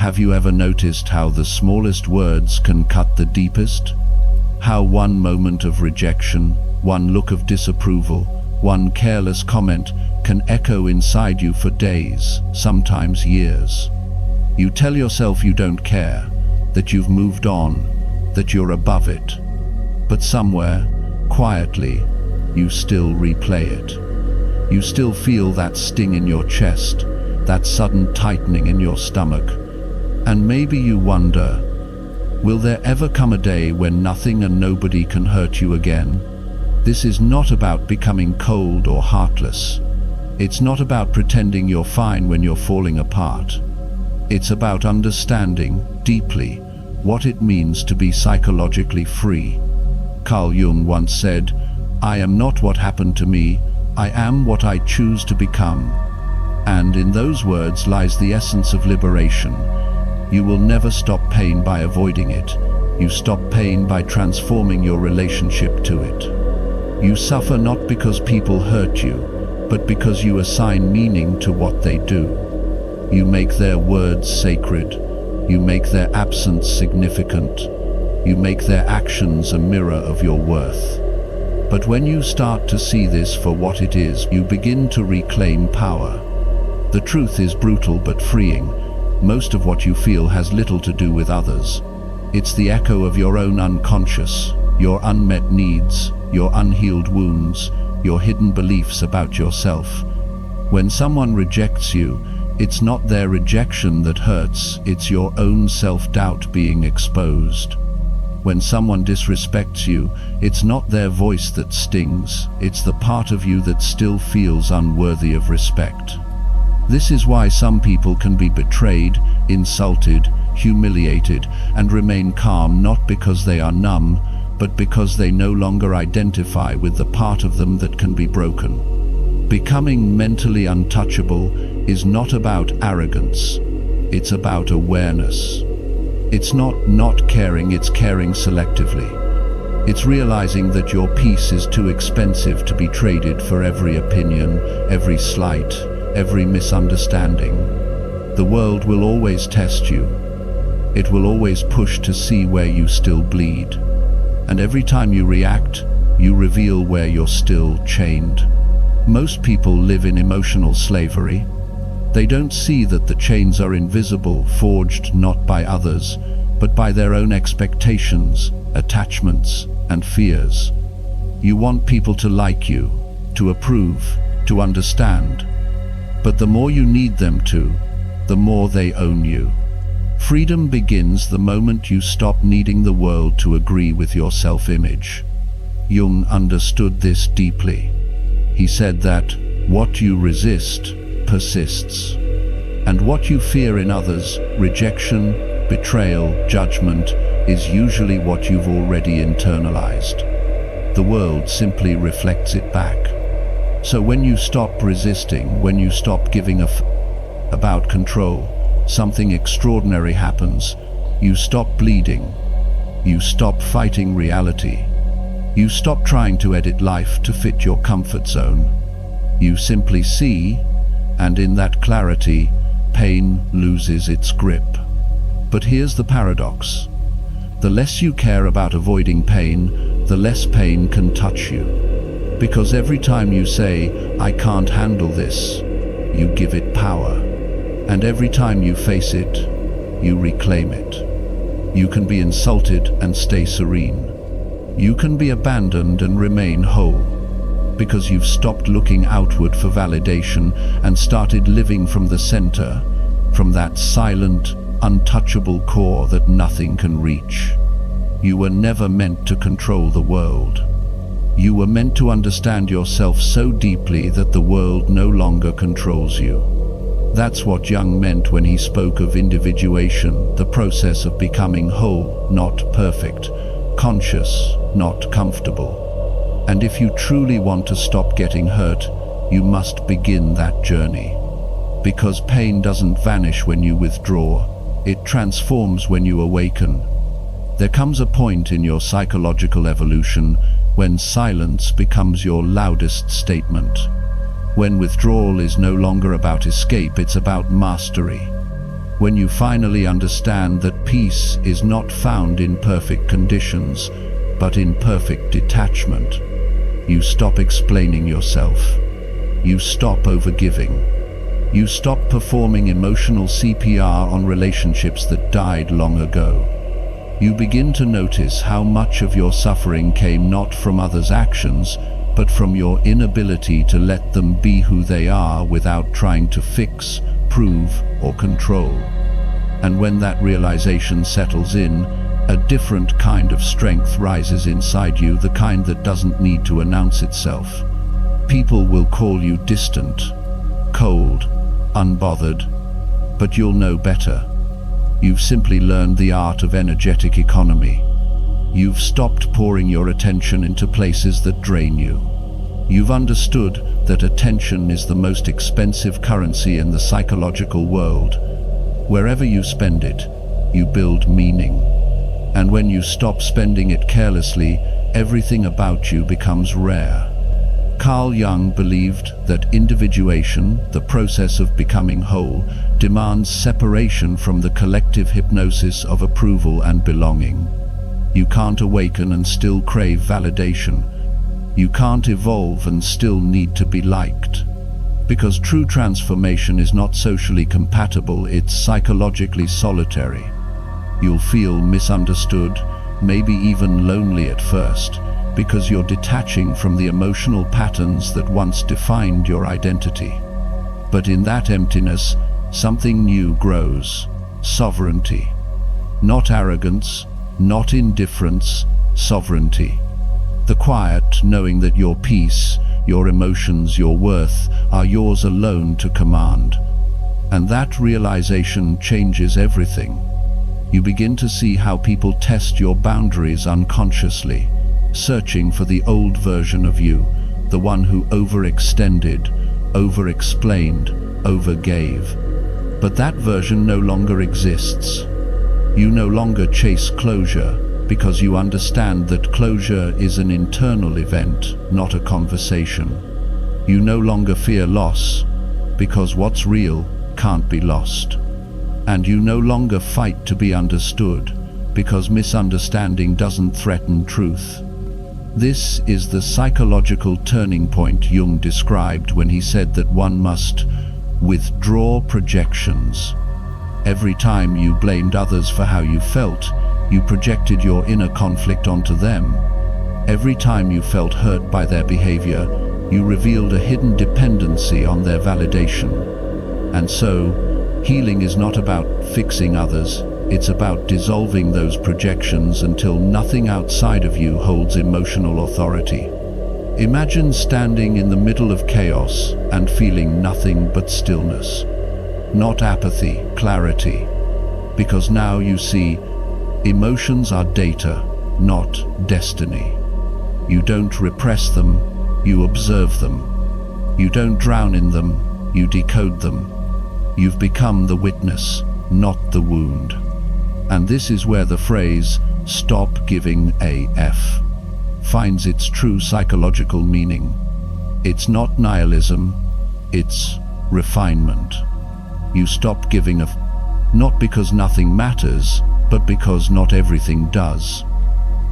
Have you ever noticed how the smallest words can cut the deepest? How one moment of rejection, one look of disapproval, one careless comment can echo inside you for days, sometimes years. You tell yourself you don't care, that you've moved on, that you're above it. But somewhere, quietly, you still replay it. You still feel that sting in your chest, that sudden tightening in your stomach. And maybe you wonder, will there ever come a day when nothing and nobody can hurt you again? This is not about becoming cold or heartless. It's not about pretending you're fine when you're falling apart. It's about understanding, deeply, what it means to be psychologically free. Carl Jung once said, "I am not what happened to me, I am what I choose to become." And in those words lies the essence of liberation. You will never stop pain by avoiding it. You stop pain by transforming your relationship to it. You suffer not because people hurt you, but because you assign meaning to what they do. You make their words sacred. You make their absence significant. You make their actions a mirror of your worth. But when you start to see this for what it is, you begin to reclaim power. The truth is brutal but freeing. Most of what you feel has little to do with others. It's the echo of your own unconscious, your unmet needs, your unhealed wounds, your hidden beliefs about yourself. When someone rejects you, it's not their rejection that hurts, it's your own self-doubt being exposed. When someone disrespects you, it's not their voice that stings, it's the part of you that still feels unworthy of respect. This is why some people can be betrayed, insulted, humiliated, and remain calm not because they are numb, but because they no longer identify with the part of them that can be broken. Becoming mentally untouchable is not about arrogance, it's about awareness. It's not caring, it's caring selectively. It's realizing that your peace is too expensive to be traded for every opinion, every slight, every misunderstanding. The world will always test you. It will always push to see where you still bleed. And every time you react, you reveal where you're still chained. Most people live in emotional slavery. They don't see that the chains are invisible, forged not by others, but by their own expectations, attachments, and fears. You want people to like you, to approve, to understand. But the more you need them to, the more they own you. Freedom begins the moment you stop needing the world to agree with your self-image. Jung understood this deeply. He said that what you resist persists, and what you fear in others, rejection, betrayal, judgment, is usually what you've already internalized. The world simply reflects it back. So when you stop resisting, when you stop giving a about control, something extraordinary happens. You stop bleeding. You stop fighting reality. You stop trying to edit life to fit your comfort zone. You simply see, and in that clarity, pain loses its grip. But here's the paradox. The less you care about avoiding pain, the less pain can touch you. Because every time you say, "I can't handle this," you give it power. And every time you face it, you reclaim it. You can be insulted and stay serene. You can be abandoned and remain whole. Because you've stopped looking outward for validation and started living from the center, from that silent, untouchable core that nothing can reach. You were never meant to control the world. You were meant to understand yourself so deeply that the world no longer controls you. That's what Jung meant when he spoke of individuation, the process of becoming whole, not perfect, conscious, not comfortable. And if you truly want to stop getting hurt, you must begin that journey. Because pain doesn't vanish when you withdraw, it transforms when you awaken. There comes a point in your psychological evolution when silence becomes your loudest statement. When withdrawal is no longer about escape, it's about mastery. When you finally understand that peace is not found in perfect conditions, but in perfect detachment, you stop explaining yourself. You stop overgiving. You stop performing emotional CPR on relationships that died long ago. You begin to notice how much of your suffering came not from others' actions, but from your inability to let them be who they are without trying to fix, prove, or control. And when that realization settles in, a different kind of strength rises inside you, the kind that doesn't need to announce itself. People will call you distant, cold, unbothered, but you'll know better. You've simply learned the art of energetic economy. You've stopped pouring your attention into places that drain you. You've understood that attention is the most expensive currency in the psychological world. Wherever you spend it, you build meaning. And when you stop spending it carelessly, everything about you becomes rare. Carl Jung believed that individuation, the process of becoming whole, demands separation from the collective hypnosis of approval and belonging. You can't awaken and still crave validation. You can't evolve and still need to be liked. Because true transformation is not socially compatible, it's psychologically solitary. You'll feel misunderstood, maybe even lonely at first, because you're detaching from the emotional patterns that once defined your identity. But in that emptiness, something new grows: sovereignty. Not arrogance, not indifference, sovereignty. The quiet knowing that your peace, your emotions, your worth are yours alone to command. And that realization changes everything. You begin to see how people test your boundaries unconsciously, searching for the old version of you, the one who overextended, over-explained, overgave. But that version no longer exists. You no longer chase closure, because you understand that closure is an internal event, not a conversation. You no longer fear loss, because what's real can't be lost. And you no longer fight to be understood, because misunderstanding doesn't threaten truth. This is the psychological turning point Jung described when he said that one must withdraw projections. Every time you blamed others for how you felt, you projected your inner conflict onto them. Every time you felt hurt by their behavior, you revealed a hidden dependency on their validation. And so, healing is not about fixing others, it's about dissolving those projections until nothing outside of you holds emotional authority. Imagine standing in the middle of chaos and feeling nothing but stillness. Not apathy, clarity. Because now you see, emotions are data, not destiny. You don't repress them, you observe them. You don't drown in them, you decode them. You've become the witness, not the wound. And this is where the phrase, "stop giving AF," finds its true psychological meaning. It's not nihilism, it's refinement. You stop giving a not because nothing matters, but because not everything does.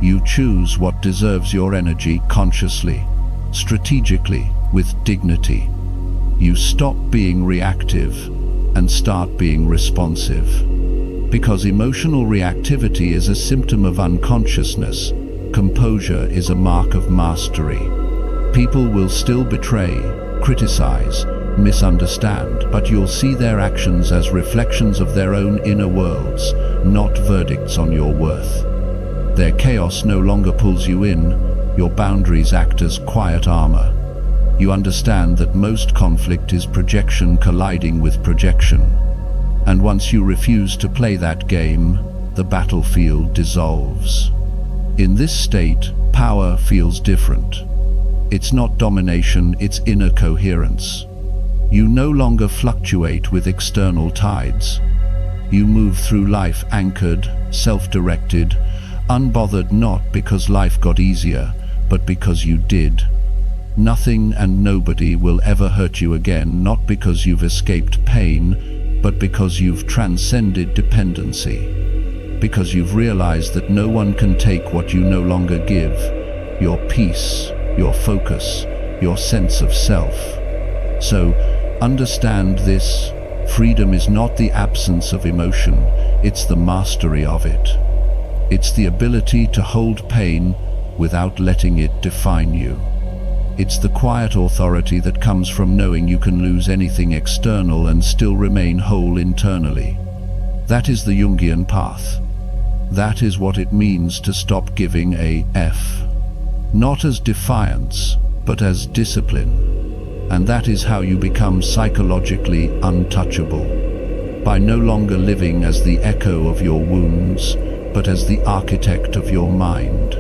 You choose what deserves your energy consciously, strategically, with dignity. You stop being reactive and start being responsive. Because emotional reactivity is a symptom of unconsciousness, composure is a mark of mastery. People will still betray, criticize, misunderstand, but you'll see their actions as reflections of their own inner worlds, not verdicts on your worth. Their chaos no longer pulls you in, your boundaries act as quiet armor. You understand that most conflict is projection colliding with projection. And once you refuse to play that game, the battlefield dissolves. In this state, power feels different. It's not domination, it's inner coherence. You no longer fluctuate with external tides. You move through life anchored, self-directed, unbothered, not because life got easier, but because you did. Nothing and nobody will ever hurt you again, not because you've escaped pain, but because you've transcended dependency. Because you've realized that no one can take what you no longer give, your peace, your focus, your sense of self. So, understand this: freedom is not the absence of emotion, it's the mastery of it. It's the ability to hold pain without letting it define you. It's the quiet authority that comes from knowing you can lose anything external and still remain whole internally. That is the Jungian path. That is what it means to stop giving a F. Not as defiance, but as discipline. And that is how you become psychologically untouchable. By no longer living as the echo of your wounds, but as the architect of your mind.